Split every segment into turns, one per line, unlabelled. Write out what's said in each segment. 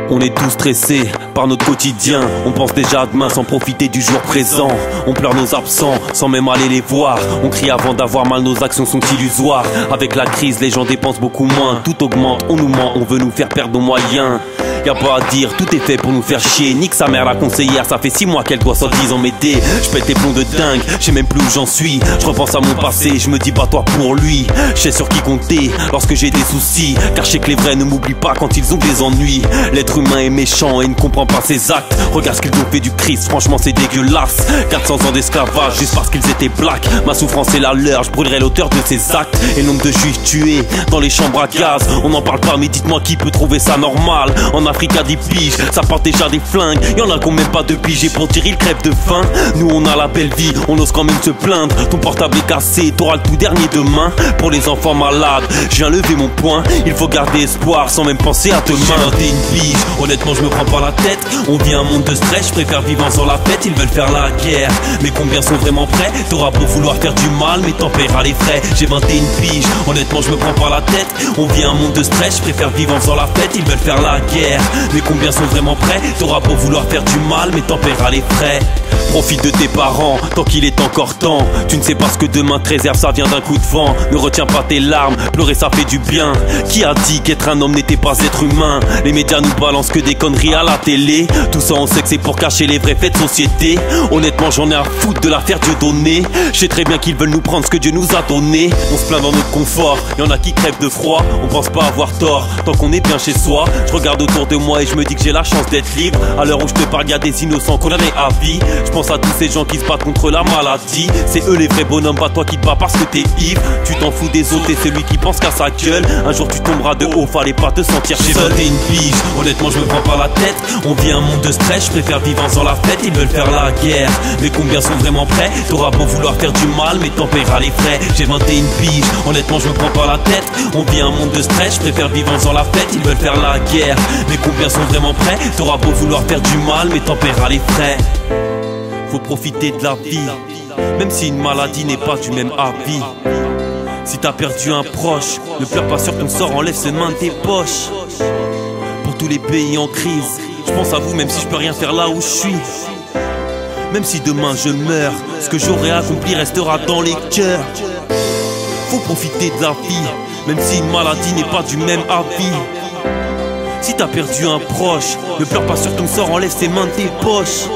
On est tous stressés par notre quotidien. On pense déjà à demain sans profiter du jour présent. On pleure nos absents sans même aller les voir. On crie avant d'avoir mal, nos actions sont illusoires. Avec la crise, les gens dépensent beaucoup moins. Tout augmente, on nous ment, on veut nous faire perdre nos moyens. Y'a pas à dire, tout est fait pour nous faire chier. Nique sa mère la conseillère, ça fait 6 mois qu'elle doit soi-disant m'aider. Je pète des plombs de dingue, je sais même plus où j'en suis. Je repense à mon passé, je me dis bats-toi pour lui. Je sais sur qui compter lorsque j'ai des soucis, car je sais que les vrais ne m'oublient pas quand ils ont des ennuis. L'être humain est méchant et ne comprend pas ses actes. Regarde ce qu'ils ont fait du Christ, franchement c'est dégueulasse. 400 ans d'esclavage juste parce qu'ils étaient blacks. Ma souffrance est la leur, je brûlerai l'auteur de ces actes. Et le nombre de juifs tués dans les chambres à gaz, on n'en parle pas mais dites-moi qui peut trouver ça normal. En Afrique à 10 piges, ça porte déjà des flingues. Y'en a qui ont même pas de pigés pour tirer, ils crèvent de faim. Nous on a la belle vie, on ose quand même se plaindre. Ton portable est cassé, t'auras le tout dernier demain. Pour les enfants malades, je viens lever mon poing. Il faut garder espoir sans même penser à demain. J'ai une pige, honnêtement je me prends pas la tête. On vit un monde de stress, je préfère vivre en faisant la fête. Ils veulent faire la guerre, mais combien sont vraiment prêts? T'auras beau vouloir faire du mal, mais t'en paieras les frais. J'ai 21 piges, honnêtement je me prends pas la tête. On vit un monde de stress, je préfère vivre en faisant la fête. Ils veulent faire la guerre, mais combien sont vraiment prêts? T'auras beau vouloir faire du mal, mais t'en paieras les frais. Profite de tes parents, tant qu'il est encore temps. Tu ne sais pas ce que demain te réserve, ça vient d'un coup de vent. Ne retiens pas tes larmes, pleurer ça fait du bien. Qui a dit qu'être un homme n'était pas être humain? Les médias nous balancent que des conneries à la télé. Tout ça on sait que c'est pour cacher les vrais faits de société. Honnêtement j'en ai à foutre de l'affaire Dieu donné. Je sais très bien qu'ils veulent nous prendre ce que Dieu nous a donné. On se plaint dans notre confort, y'en a qui crèvent de froid. On pense pas avoir tort, tant qu'on est bien chez soi. Je regarde autour de moi et je me dis que j'ai la chance d'être libre. À l'heure où je te parle y'a des innocents condamnés à vie. Je pense à tous ces gens qui se battent contre la maladie. C'est eux les vrais bonhommes, pas toi qui te bats parce que t'es ivre. Tu t'en fous des autres, t'es celui qui pense qu'à sa gueule. Un jour tu tomberas de haut, fallait pas te sentir seul. J'ai 21 piges, honnêtement je me prends pas la tête. On vit un monde de stress, je préfère vivre en faisant la fête. Ils veulent faire la guerre, mais combien sont vraiment prêts? T'auras beau vouloir faire du mal, mais t'en paieras les frais. J'ai 21 piges, honnêtement je me prends pas la tête. On vit un monde de stress, je préfère vivre en faisant la fête. Ils veulent faire la guerre, mais combien sont vraiment prêts? T'auras beau vouloir faire du mal, mais t'en paieras les frais. Faut profiter de la vie, même si une maladie n'est pas du même avis. Si t'as perdu un proche, ne pleure pas sur ton sort, enlève ses mains de tes poches. Pour tous les pays en crise, je pense à vous même si je peux rien faire là où je suis. Même si demain je meurs, ce que j'aurai accompli restera dans les cœurs. Faut profiter de la vie, même si une maladie n'est pas du même avis. Si t'as perdu un proche, ne pleure pas sur ton sort, enlève ses mains de tes poches.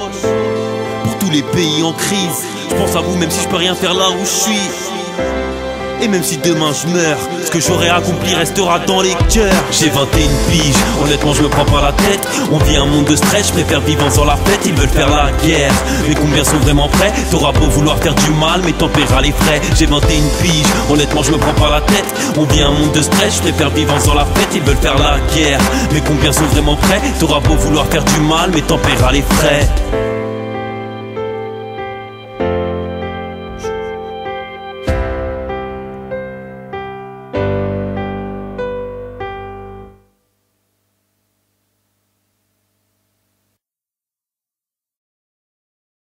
Pour tous les pays en crise, je pense à vous même si je peux rien faire là où je suis. Et même si demain je meurs, ce que j'aurai accompli restera dans les cœurs. J'ai 21 piges, honnêtement je me prends pas la tête. On vit un monde de stress, je préfère vivre en faisant la fête. Ils veulent faire la guerre, mais combien sont vraiment prêts? T'auras beau vouloir faire du mal, mais t'en paieras les frais. J'ai 21 piges, honnêtement je me prends pas la tête. On vit un monde de stress, je préfère vivre en faisant la fête. Ils veulent faire la guerre, mais combien sont vraiment prêts? T'auras beau vouloir faire du mal, mais t'en paieras les frais.